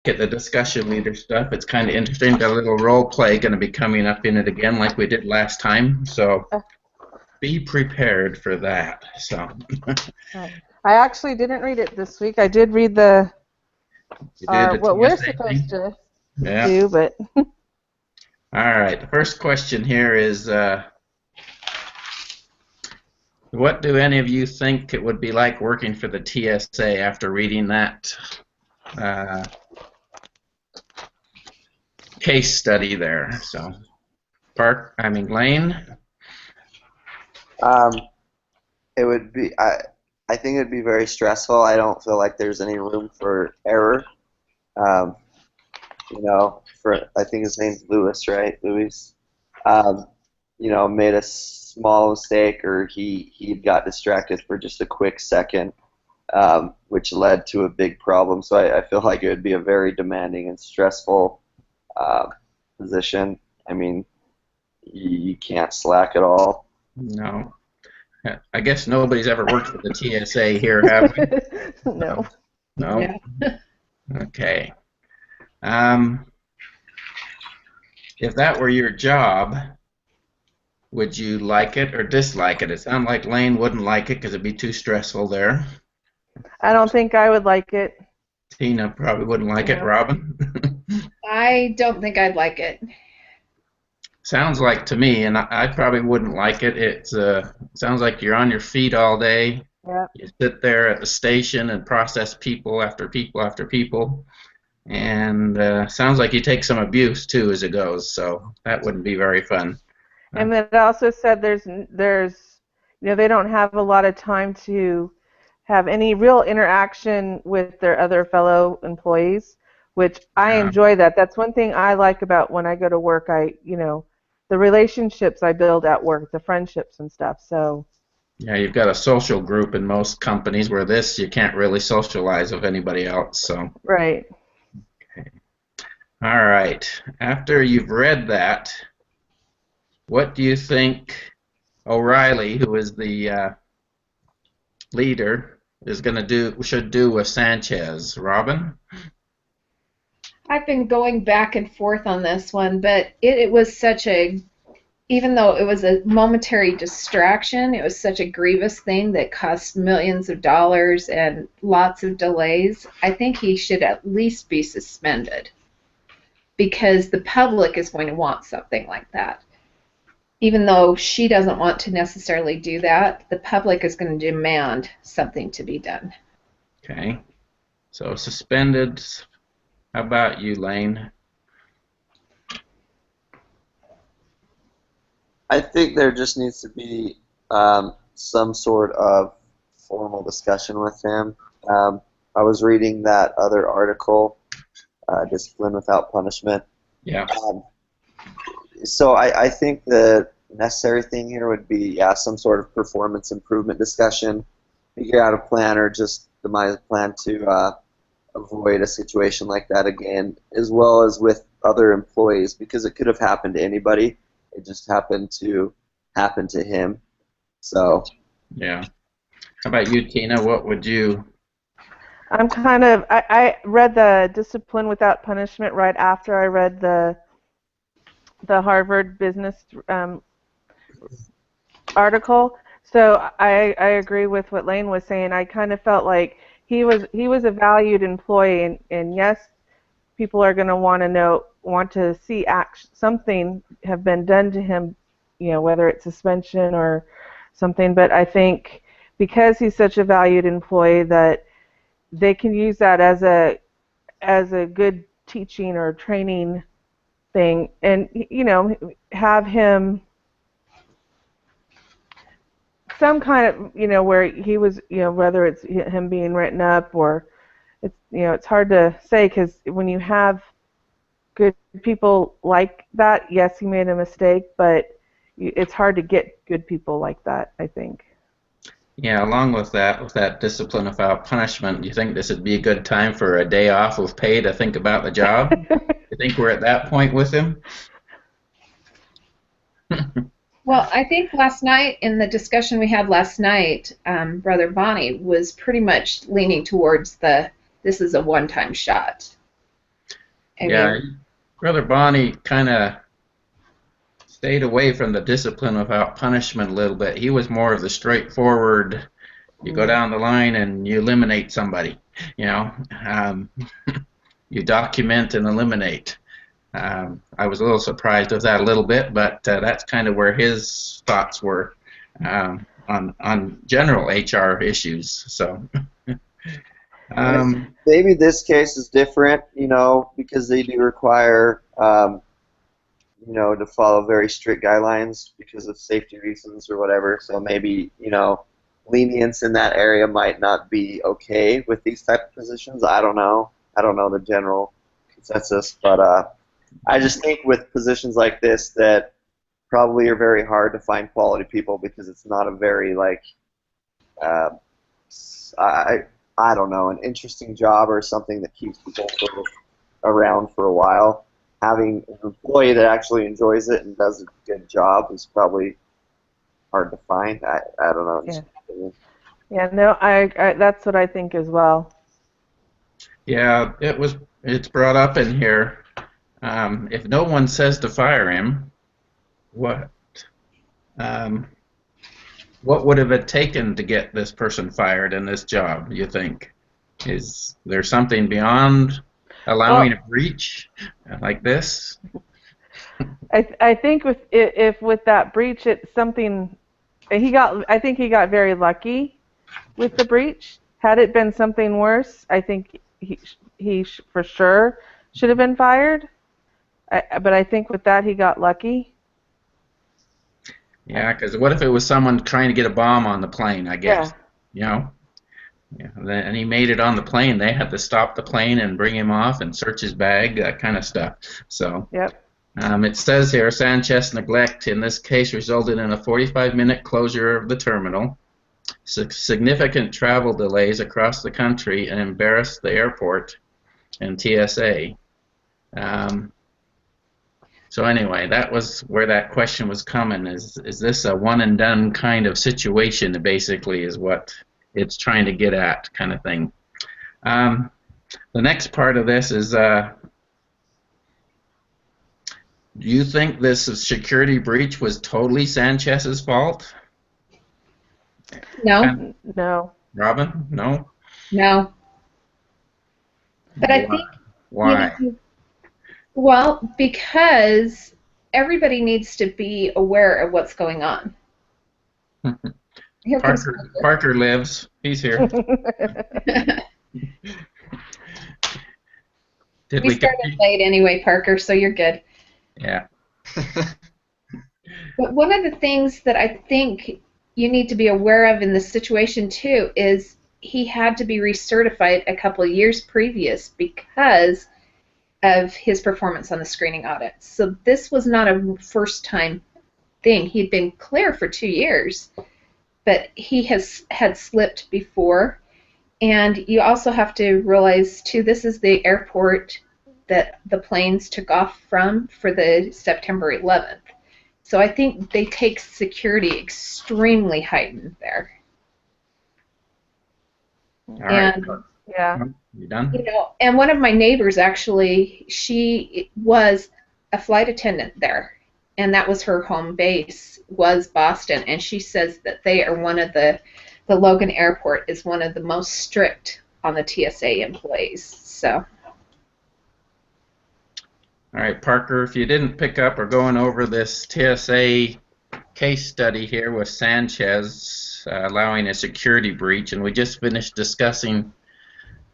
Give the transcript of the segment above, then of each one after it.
Get the discussion leader stuff. It's kind of interesting. Got a little role play going to be coming up in it again, like we did last time. So be prepared for that. So Right. I actually didn't read it this week. I did read the you did our the what we're TSA supposed thing. to Yeah. do, but All right. The first question here is, what do any of you think it would be like working for the TSA after reading that uh, case study there? So, Lane. Um, it would be. I think it would be very stressful. I don't feel like there's any room for error. Um, for I think his name's Lewis, right? Louis. Um, made a small mistake or he got distracted for just a quick second, which led to a big problem. So I feel like it would be a very demanding and stressful uh, position. I mean, you can't slack at all. No. I guess nobody's ever worked for the TSA here, have we? no. No. Yeah. Okay. Um, if that were your job, would you like it or dislike it? It sounds like Lane wouldn't like it because it'd be too stressful there. I don't think I would like it. Tina probably wouldn't like it. No. Robin? I don't think I'd like it. Sounds like to me, and I probably wouldn't like it. Sounds like you're on your feet all day. Yeah. You sit there at the station and process people after people after people, and sounds like you take some abuse too as it goes. So that wouldn't be very fun. And then it also said they don't have a lot of time to have any real interaction with their other fellow employees, which I Yeah, enjoy that. That's one thing I like about when I go to work. The relationships I build at work, the friendships and stuff. So, yeah, you've got a social group in most companies where this you can't really socialize with anybody else. So, right. all right. After you've read that, what do you think O'Reilly, who is the leader, should do with Sanchez? Robin? I've been going back and forth on this one, but it was even though it was a momentary distraction, it was such a grievous thing that cost millions of dollars and lots of delays. I think he should at least be suspended because the public is going to want something like that. Even though she doesn't want to necessarily do that, the public is going to demand something to be done. Okay. So suspended. How about you, Lane? I think there just needs to be some sort of formal discussion with him. I was reading that other article, Discipline Without Punishment. Yeah. So I think the necessary thing here would be, some sort of performance improvement discussion, figure out a plan or just devise a plan to avoid a situation like that again, as well as with other employees, because it could have happened to anybody. It just happened to happen to him. So, Yeah. How about you, Tina? What would you? I read the Discipline Without Punishment right after I read the Harvard Business article. So I agree with what Lane was saying. I kind of felt like he was a valued employee, and yes, people are going to want to see something have been done to him, whether it's suspension or something. But I think because he's such a valued employee that they can use that as a good teaching or training thing, and have him some kind of where he was whether it's him being written up or it's hard to say because when you have good people like that, yes, he made a mistake, but it's hard to get good people like that, I think. Yeah. Along with that discipline without punishment, you think this would be a good time for a day off with pay to think about the job? You think we're at that point with him? Well, I think last night, in the discussion we had last night, Brother Bonnie was pretty much leaning towards this is a one-time shot. I Yeah, mean, Brother Bonnie kind of stayed away from the discipline without punishment a little bit. He was more of the straightforward, you go down the line and you eliminate somebody, you know, um, you document and eliminate. I was a little surprised with that a little bit, but that's kind of where his thoughts were on general HR issues. So, um, Maybe this case is different, because they do require, to follow very strict guidelines because of safety reasons or whatever. So maybe, lenience in that area might not be okay with these type of positions. I don't know. I don't know the general consensus, but I just think with positions like this that probably are very hard to find quality people because it's not a very uh, I I don't know, an interesting job or something that keeps people sort of around for a while. Having an employee that actually enjoys it and does a good job is probably hard to find. I don't know. Yeah. Yeah, no, I that's what I think as well. yeah, it's brought up in here. If no one says to fire him, what um, what would have it taken to get this person fired in this job, you think? Is there something beyond allowing Well, a breach like this? I think if with that breach, it's something I think he got very lucky with the breach. Had it been something worse, I think he for sure should have been fired. But I think with that he got lucky. Yeah, because what if it was someone trying to get a bomb on the plane, I Yeah. guess, you know? Yeah, and he made it on the plane. They had to stop the plane and bring him off and search his bag, that kind of stuff. So Yep. it says here, Sanchez neglect in this case resulted in a 45-minute closure of the terminal, significant travel delays across the country, and embarrassed the airport and TSA. So anyway, that was where that question was coming. Is this a one and done kind of situation? Basically, is what it's trying to get at, kind of thing. The next part of this is, do you think this security breach was totally Sanchez's fault? no, No. Robin? No? no. But I think, Why? well, because everybody needs to be aware of what's going on. Here comes Parker lives. He's here. Did we started late anyway, Parker, so you're good. Yeah. But one of the things that I think you need to be aware of in this situation too is he had to be recertified a couple of years previous because of his performance on the screening audit. So this was not a first-time thing. He'd been clear for 2 years, but he had slipped before. And you also have to realize too, this is the airport that the planes took off from for the September 11th. So I think they take security extremely heightened there. All right. And Yeah. You done? and one of my neighbors actually, she was a flight attendant there, and that was her home base, was Boston, and she says that they are one of the Logan Airport is one of the most strict on the TSA employees. So. All right, Parker, if you didn't pick up or going over this TSA case study here with Sanchez allowing a security breach, and we just finished discussing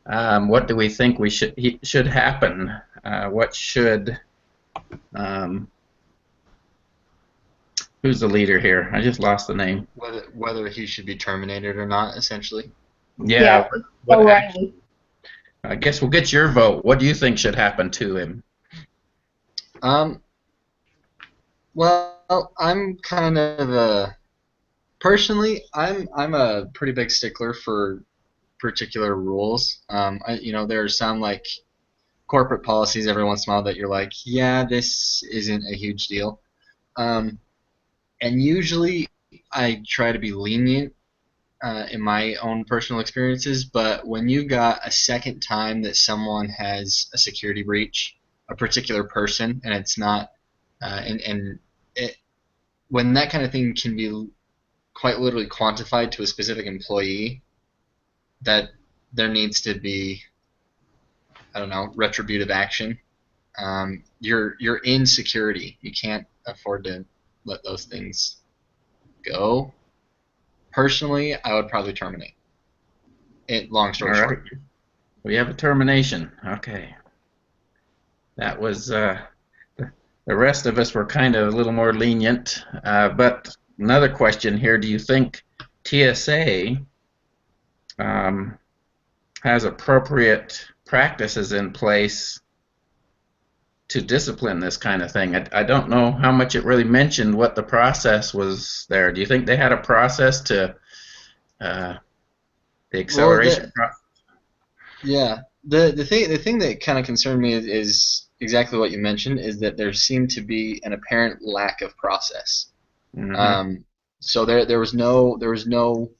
what do we think should happen? What should who's the leader here? I just lost the name. Whether he should be terminated or not, essentially. Yeah. O'Reilly. I guess we'll get your vote. What do you think should happen to him? Well, I'm kind of personally, I'm a pretty big stickler for particular rules. There are some like corporate policies every once in a while that you're like, yeah, this isn't a huge deal. And usually I try to be lenient in my own personal experiences, but when you got a second time that someone has a security breach, a particular person, and it's not, and it, when that kind of thing can be quite literally quantified to a specific employee, that there needs to be, I don't know, retributive action. You're in security. You can't afford to let those things go. Personally, I would probably terminate. Long story All right. short. We have a termination. Okay. That was the rest of us were kind of a little more lenient. But another question here: do you think TSA has appropriate practices in place to discipline this kind of thing? I don't know how much it really mentioned what the process was there. Do you think they had a process to the acceleration process? Yeah. The thing that kind of concerned me is exactly what you mentioned, is that there seemed to be an apparent lack of process. Mm-hmm. So there was no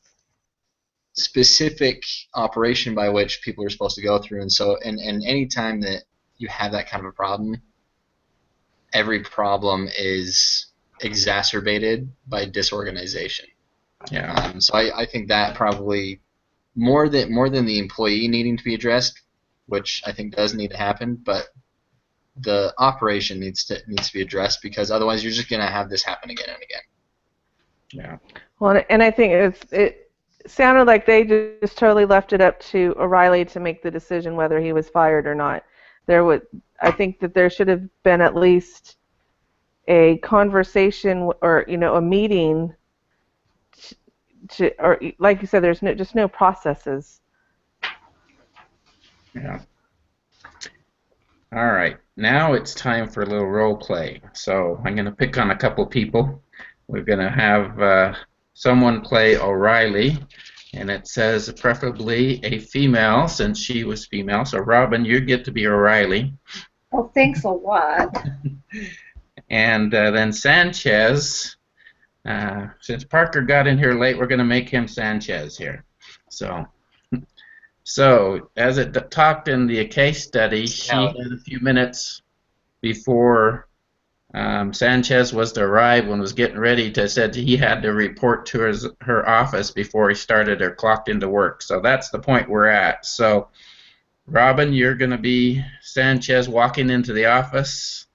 specific operation by which people are supposed to go through, and any time that you have that kind of a problem, every problem is exacerbated by disorganization. Yeah. So I think that probably more than the employee needing to be addressed, which I think does need to happen, but the operation needs to be addressed, because otherwise you're just going to have this happen again and again. Yeah. Well, and I think it sounded like they just totally left it up to O'Reilly to make the decision whether he was fired or not. I think that there should have been at least a conversation or a meeting or like you said, there's just no processes. Yeah. All right. Now it's time for a little role play. So I'm going to pick on a couple people. We're going to have someone play O'Reilly, and it says preferably a female, since she was female. So Robin, you get to be O'Reilly. Oh, thanks a lot. And then Sanchez, since Parker got in here late, we're going to make him Sanchez here. So as it talked in the case study, she had a few minutes before Sanchez was to arrive and was getting ready to said he had to report to her office before he started or clocked into work. So that's the point we're at. So Robin, you're going to be Sanchez walking into the office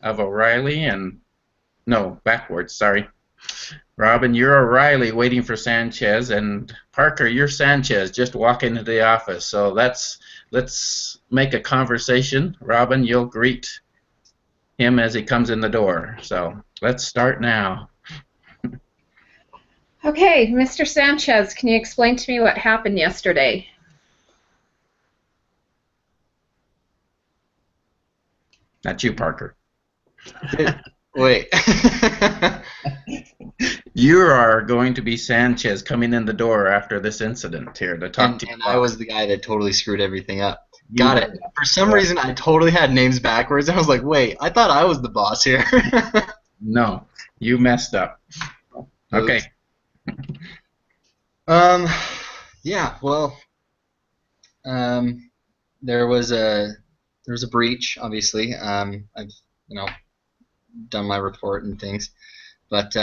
of O'Reilly, and no, backwards, sorry. Robin, you're O'Reilly waiting for Sanchez, and Parker, you're Sanchez just walking into the office. So let's make a conversation. Robin, you'll greet him as he comes in the door. So let's start now. Okay, Mr. Sanchez, can you explain to me what happened yesterday? Not you, Parker. Wait. You are going to be Sanchez coming in the door after this incident here to talk to you. And I was the guy that totally screwed everything up. Got it. For some reason, I totally had names backwards. I was like, wait, I thought I was the boss here. No, you messed up. Okay. Yeah, well, there was a breach, obviously. I've done my report and things, but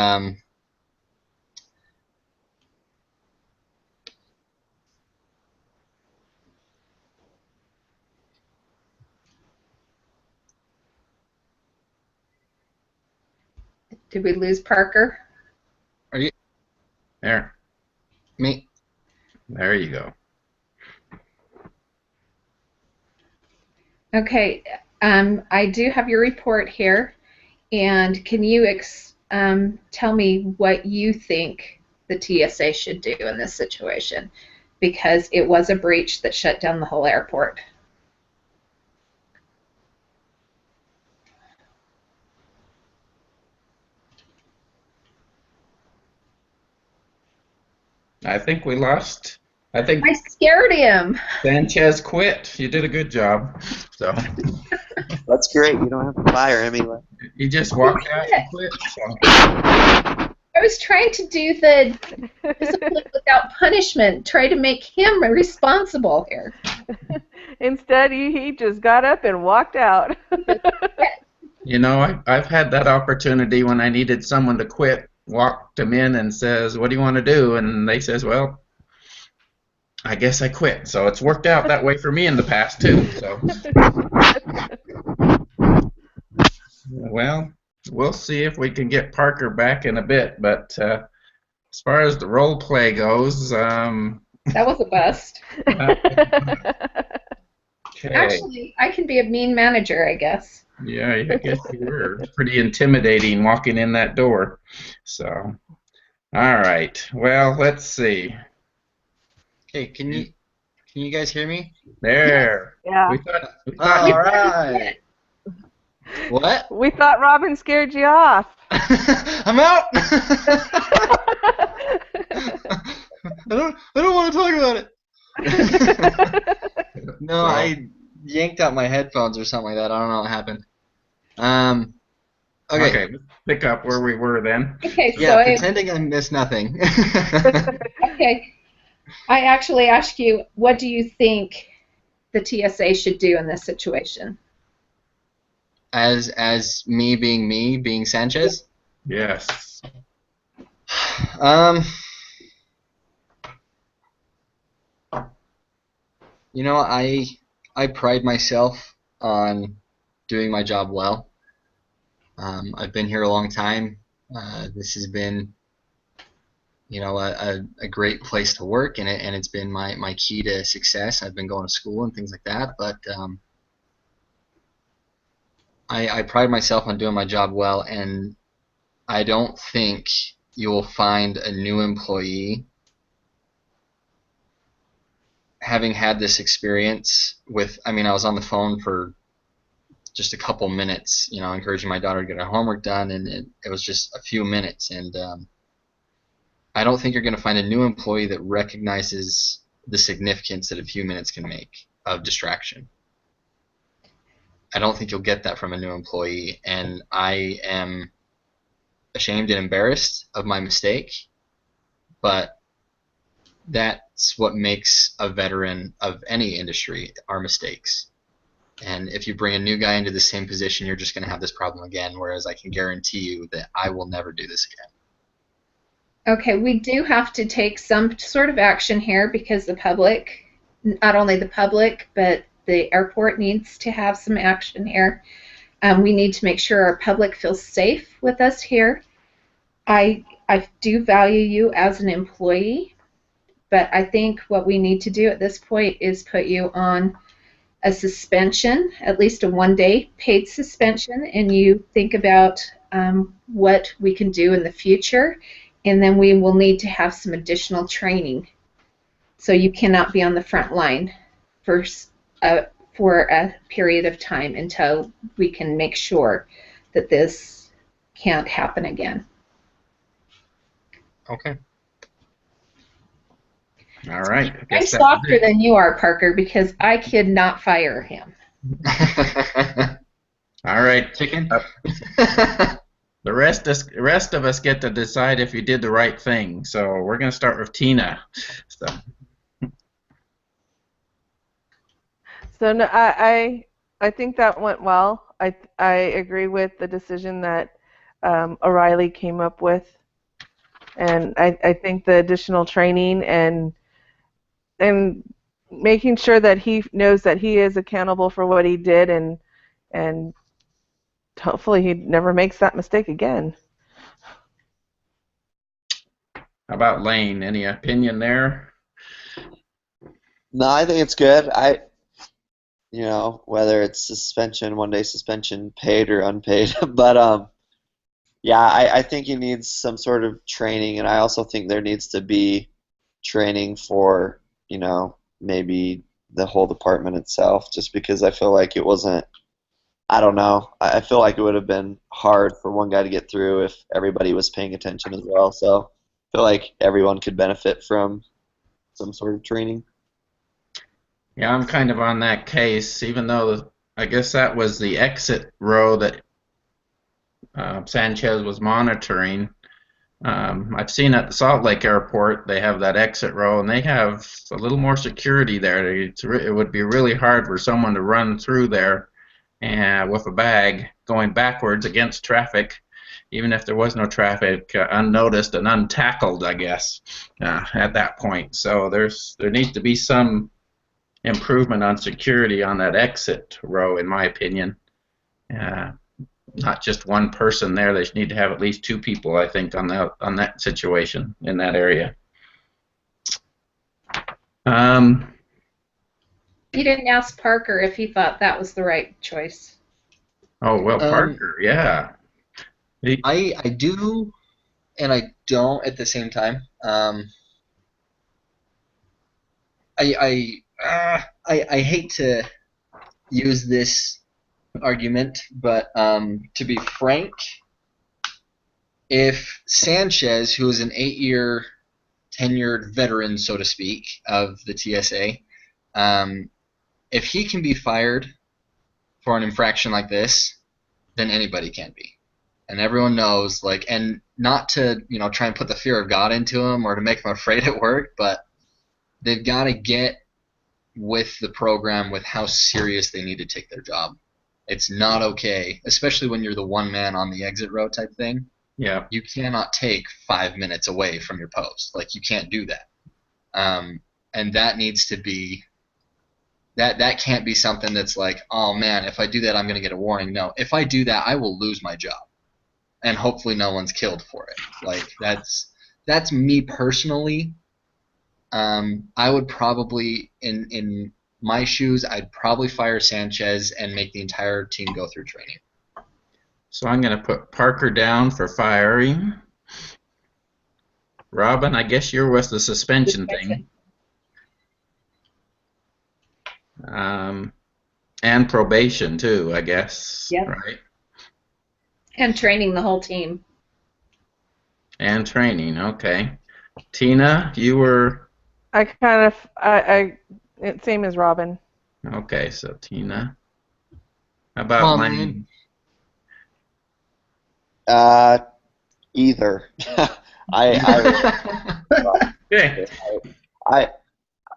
Did we lose Parker? Are you There. me? There you go. Okay, I do have your report here, and can you tell me what you think the TSA should do in this situation? Because it was a breach that shut down the whole airport. I think we lost. I think I scared him. Sanchez quit. You did a good job. So That's great. You don't have to fire him anyway. he just walked out and quit. So. I was trying to do the discipline without punishment, try to make him responsible here. Instead, he just got up and walked out. You know, I've had that opportunity when I needed someone to quit. Walked them in and says, "What do you want to do?" And they says, "Well, I guess I quit." So it's worked out that way for me in the past too. So, well, we'll see if we can get Parker back in a bit. But as far as the role play goes, That was a bust. okay. Actually, I can be a mean manager, I guess. Yeah, I guess you were. It's pretty intimidating walking in that door. So, all right. Well, let's see. Okay, can you guys hear me? There. Yeah. We thought All right. What? We thought Robin scared you off. I'm out. I don't want to talk about it. No, I yanked out my headphones or something like that. I don't know what happened. Okay. Okay, let's pick up where we were then. Okay, Yeah, so pretending I missed nothing. okay. I actually ask you, what do you think the TSA should do in this situation? As me, being Sanchez. Yes. You know, I pride myself on doing my job well. I've been here a long time. This has been, you know, a great place to work, and it's been my key to success. I've been going to school and things like that, but I pride myself on doing my job well, and I don't think you will find a new employee having had this experience with, I mean, I was on the phone for just a couple minutes, you know, encouraging my daughter to get her homework done, and it was just a few minutes, and I don't think you're going to find a new employee that recognizes the significance that a few minutes can make of distraction. I don't think you'll get that from a new employee, and I am ashamed and embarrassed of my mistake, but that's what makes a veteran of any industry, our mistakes. And if you bring a new guy into the same position, you're just going to have this problem again, whereas I can guarantee you that I will never do this again. Okay, we do have to take some sort of action here because the public, not only the public, but the airport needs to have some action here. We need to make sure our public feels safe with us here. I do value you as an employee, but I think what we need to do at this point is put you on a suspension, at least a one-day paid suspension, and you think about what we can do in the future, and then we will need to have some additional training. So you cannot be on the front line for a period of time until we can make sure that this can't happen again. Okay. All right. I'm softer than you are, Parker, because I could not fire him. All right. Chicken. The rest of us get to decide if you did the right thing. So we're going to start with Tina. So no, I think that went well. I agree with the decision that O'Reilly came up with, and I think the additional training and making sure that he knows that he is accountable for what he did, and hopefully he never makes that mistake again. How about Lane? Any opinion there? No, I think it's good. You know, whether it's suspension, one-day suspension, paid or unpaid, but yeah, I think he needs some sort of training, and I also think there needs to be training for, you know, maybe the whole department itself, just because I feel like it wasn't, I don't know, I feel like it would have been hard for one guy to get through if everybody was paying attention as well, so I feel like everyone could benefit from some sort of training. Yeah, I'm kind of on that case, even though I guess that was the exit row that Sanchez was monitoring. I've seen at the Salt Lake Airport they have that exit row, and they have a little more security there. It would be really hard for someone to run through there and with a bag going backwards against traffic, even if there was no traffic, unnoticed and untackled, I guess, at that point. So there needs to be some improvement on security on that exit row, in my opinion. Uh, Not just one person there. They need to have at least two people, I think, on that situation in that area. You didn't ask Parker if he thought that was the right choice. Oh well, Parker, yeah. I do, and I don't at the same time. I hate to use this argument, but to be frank, if Sanchez, who is an 8-year tenured veteran, so to speak, of the TSA, if he can be fired for an infraction like this, then anybody can be. And everyone knows, like, and not to, try and put the fear of God into them or to make them afraid at work, but they've got to get with the program with how serious they need to take their job. It's not okay, especially when you're the one man on the exit row type thing. Yeah. You cannot take 5 minutes away from your post. Like, you can't do that. And that needs to be that can't be something that's like, oh man, if I do that I'm going to get a warning. No, if I do that I will lose my job. And hopefully no one's killed for it. Like, that's me personally. I would probably, in my shoes, I'd probably fire Sanchez and make the entire team go through training. So I'm going to put Parker down for firing. Robin, I guess you're with the suspension thing. And probation too, I guess. Yep. Right? And training the whole team. And training, okay. Tina, you were... Same as Robin. Okay, so Tina. How about Lane? Either. Okay.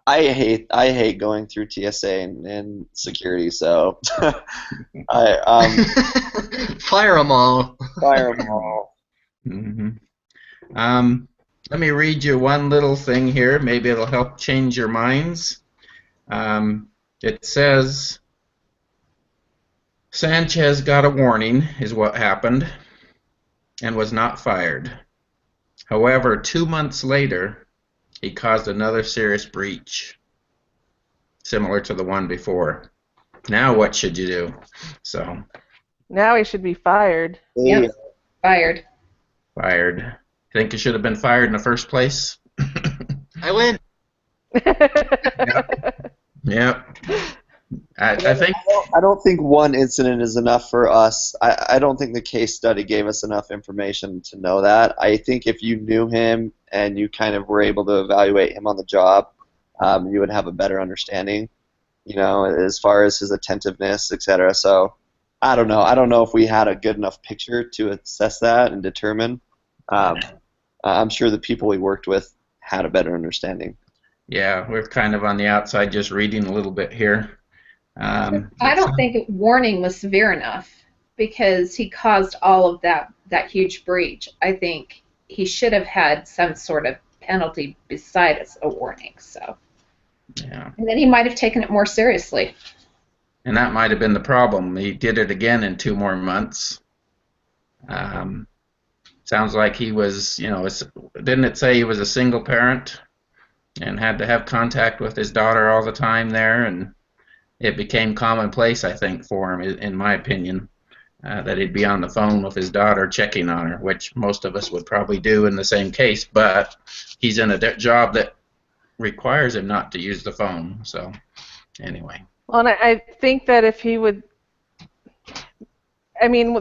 I hate going through TSA and security, so fire them all. Fire them all. Mm-hmm. Let me read you one little thing here. Maybe it'll help change your minds. It says Sanchez got a warning, is what happened, and was not fired. However, 2 months later, he caused another serious breach, similar to the one before. Now what should you do? So now he should be fired. Yep. Fired. Fired. Think he should have been fired in the first place? I win. Yep. I think I don't think one incident is enough for us. I don't think the case study gave us enough information to know that. I think if you knew him and you kind of were able to evaluate him on the job, you would have a better understanding, as far as his attentiveness, etc. So I don't know. I don't know if we had a good enough picture to assess that and determine. I'm sure the people we worked with had a better understanding. Yeah, we're kind of on the outside just reading a little bit here. I don't think warning was severe enough because he caused all of that huge breach. I think he should have had some sort of penalty besides a warning. So, yeah. And then he might have taken it more seriously. And that might have been the problem. He did it again in 2 more months. Sounds like he was, didn't it say he was a single parent and had to have contact with his daughter all the time there, and it became commonplace, I think, for him, in my opinion, that he'd be on the phone with his daughter checking on her, which most of us would probably do in the same case, but he's in a job that requires him not to use the phone, so anyway. Well, and I think that if he would, I mean,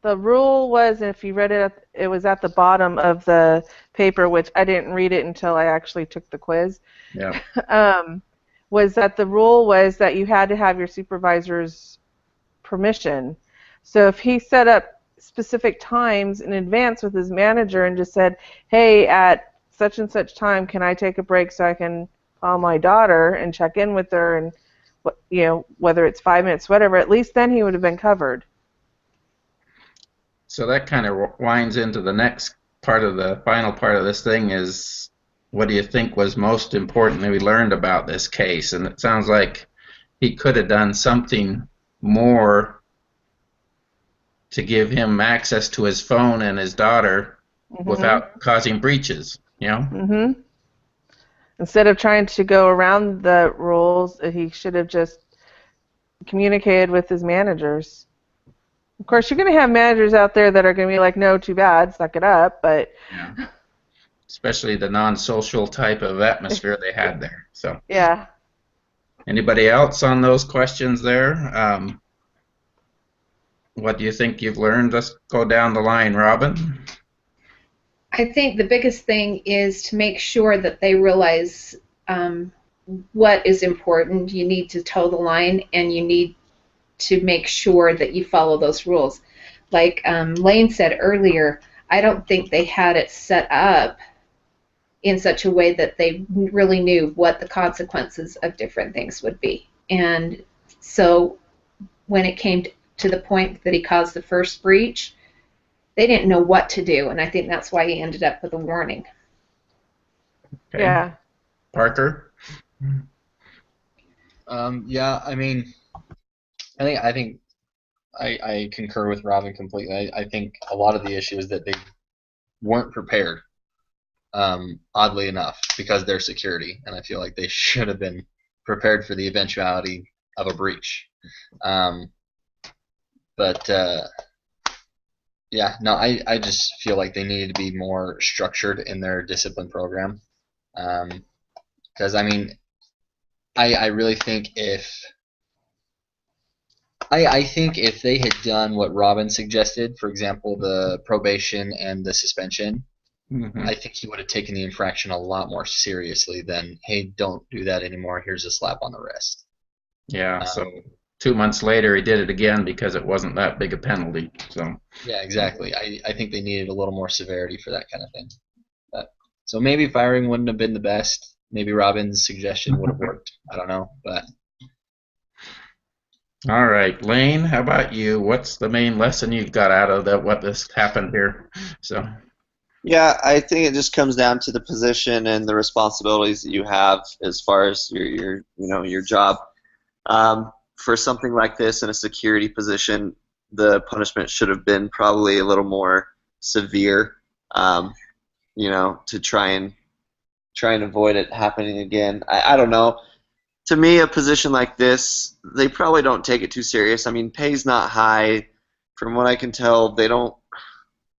the rule was, if you read it, it was at the bottom of the paper, which I didn't read it until I actually took the quiz. Yeah. Was that the rule was that you had to have your supervisor's permission. So if he set up specific times in advance with his manager and just said, hey, at such and such time, can I take a break so I can call my daughter and check in with her, and whether it's 5 minutes, whatever, at least then he would have been covered. So that kind of winds into the next part of the final part of this thing is, what do you think was most important that we learned about this case? And it sounds like he could have done something more to give him access to his phone and his daughter without causing breaches, Instead of trying to go around the rules, he should have just communicated with his managers. Of course, you're going to have managers out there that are going to be like, no, too bad, suck it up, but... Yeah. Especially the non-social type of atmosphere they had there. So. Yeah. Anybody else on those questions there? What do you think you've learned? Let's go down the line, Robin. I think the biggest thing is to make sure that they realize what is important. You need to toe the line, and you need to make sure that you follow those rules. Like Lane said earlier, I don't think they had it set up in such a way that they really knew what the consequences of different things would be. And so when it came to the point that he caused the first breach, they didn't know what to do, and I think that's why he ended up with a warning. Okay. Yeah. Parker? Yeah, I mean, I think I concur with Robin completely. I think a lot of the issue is that they weren't prepared, oddly enough, because they're security, and I feel like they should have been prepared for the eventuality of a breach. Yeah, no, I just feel like they needed to be more structured in their discipline program. Because, I mean, I really think I think if they had done what Robin suggested, for example, the probation and the suspension, I think he would have taken the infraction a lot more seriously than, hey, don't do that anymore, here's a slap on the wrist. Yeah, so 2 months later he did it again because it wasn't that big a penalty. So yeah, exactly. I think they needed a little more severity for that kind of thing. So maybe firing wouldn't have been the best. Maybe Robin's suggestion would have worked. I don't know, but... All right, Lane, how about you? What's the main lesson you've got out of what this happened here? So. Yeah, I think it just comes down to the position and the responsibilities that you have as far as your job. For something like this in a security position, the punishment should have been probably a little more severe, to try and avoid it happening again. I don't know. To me, a position like this, they probably don't take it too serious. I mean, pay's not high. From what I can tell, they don't,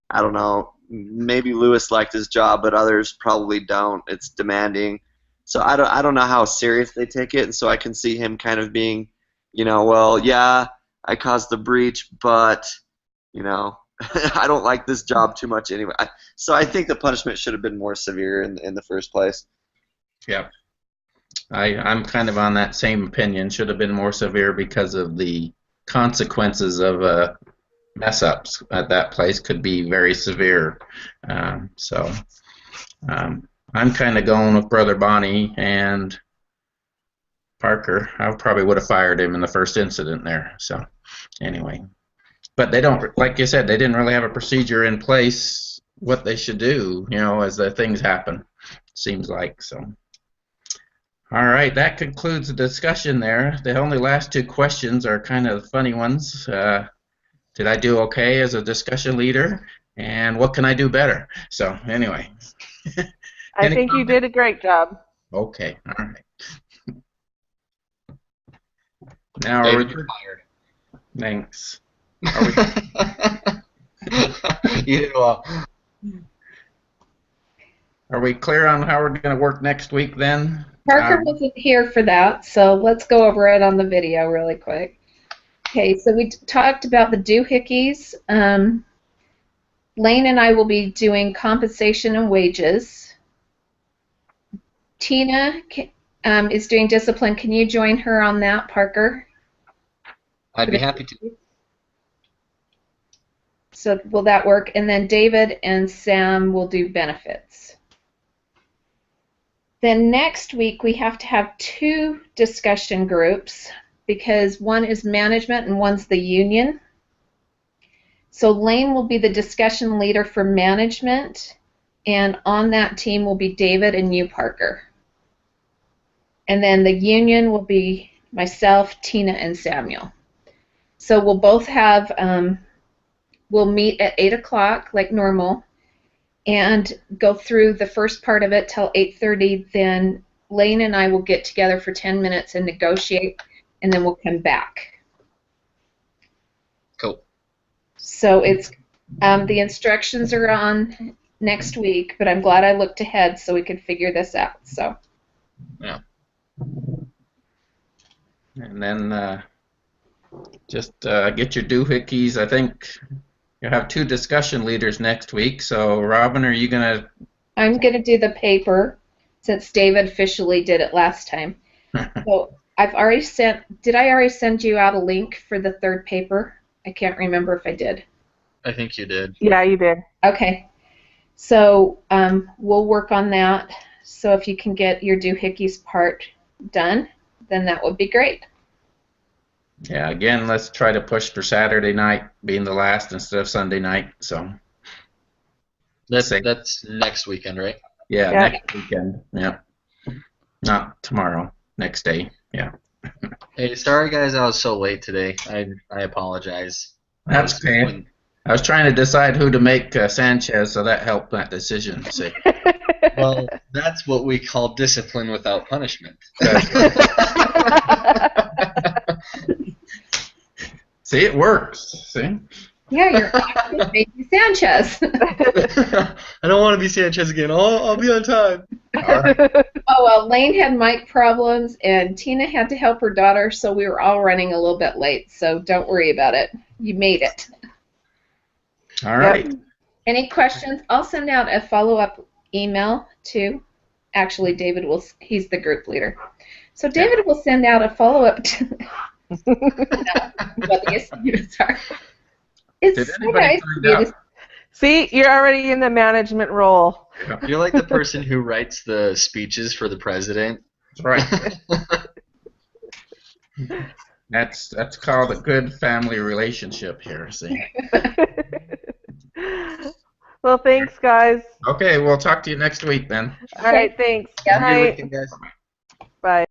I don't know, maybe Lewis liked his job, but others probably don't. It's demanding. So I don't know how serious they take it, and so I can see him kind of being, well, yeah, I caused the breach, but, I don't like this job too much anyway. So I think the punishment should have been more severe in the first place. Yeah. I'm kind of on that same opinion. Should have been more severe because of the consequences of mess-ups at that place could be very severe. I'm kind of going with Brother Bonnie and Parker. I probably would have fired him in the first incident there. So anyway, but they don't, like you said, they didn't really have a procedure in place what they should do, as the things happen. Seems like so. All right, that concludes the discussion there. The only last two questions are kind of funny ones. Did I do okay as a discussion leader? And what can I do better? So anyway. I think you did a great job. Okay, all right. Now David, you're fired. Thanks. You did well. Are we clear on how we're going to work next week then? Parker wasn't here for that, so let's go over it on the video really quick. Okay, so we talked about the doohickeys. Lane and I will be doing compensation and wages. Tina is doing discipline. Can you join her on that, Parker? I'd be happy to. So will that work? And then David and Sam will do benefits. Then next week we have to have 2 discussion groups because one is management and one's the union. So Lane will be the discussion leader for management, and on that team will be David and you, Parker. And then the union will be myself, Tina, and Samuel. So we'll both have, we'll meet at 8 o'clock like normal and go through the first part of it till 8:30. Then Lane and I will get together for 10 minutes and negotiate, and then we'll come back. Cool. So it's the instructions are on next week, but I'm glad I looked ahead so we could figure this out. So. Yeah. And then just get your doohickeys. I think you have 2 discussion leaders next week. So, Robin, are you gonna? I'm gonna do the paper since David officially did it last time. So I've already sent. Did I already send you out a link for the 3rd paper? I can't remember if I did. I think you did. Yeah, you did. Okay. So we'll work on that. So if you can get your doohickeys part done, then that would be great. Yeah. Again, let's try to push for Saturday night being the last instead of Sunday night. So. That's next weekend, right? Yeah, Yeah. next weekend. Yeah. Not tomorrow. Next day. Yeah. Hey, sorry guys, I was so late today. I apologize. That's I was okay. when- I was trying to decide who to make Sanchez, so that helped that decision. See. Well, that's what we call discipline without punishment. See, it works. See. Yeah, you're active baby Sanchez. I don't want to be Sanchez again. I'll be on time. All right. Oh, well, Lane had mic problems, and Tina had to help her daughter, so we were all running a little bit late. So don't worry about it. You made it. All right. Any questions? I'll send out a follow-up email to. Actually, David will. He's the group leader, so David will send out a follow-up to what the issues are. It's Did so anybody nice find to out? be See, you're already in the management role. You're like the person who writes the speeches for the president. That's right. That's called a good family relationship here. See. Well, thanks, guys. Okay, we'll talk to you next week then. All right, thanks. Yeah. Good Have a good night. weekend, guys. Bye.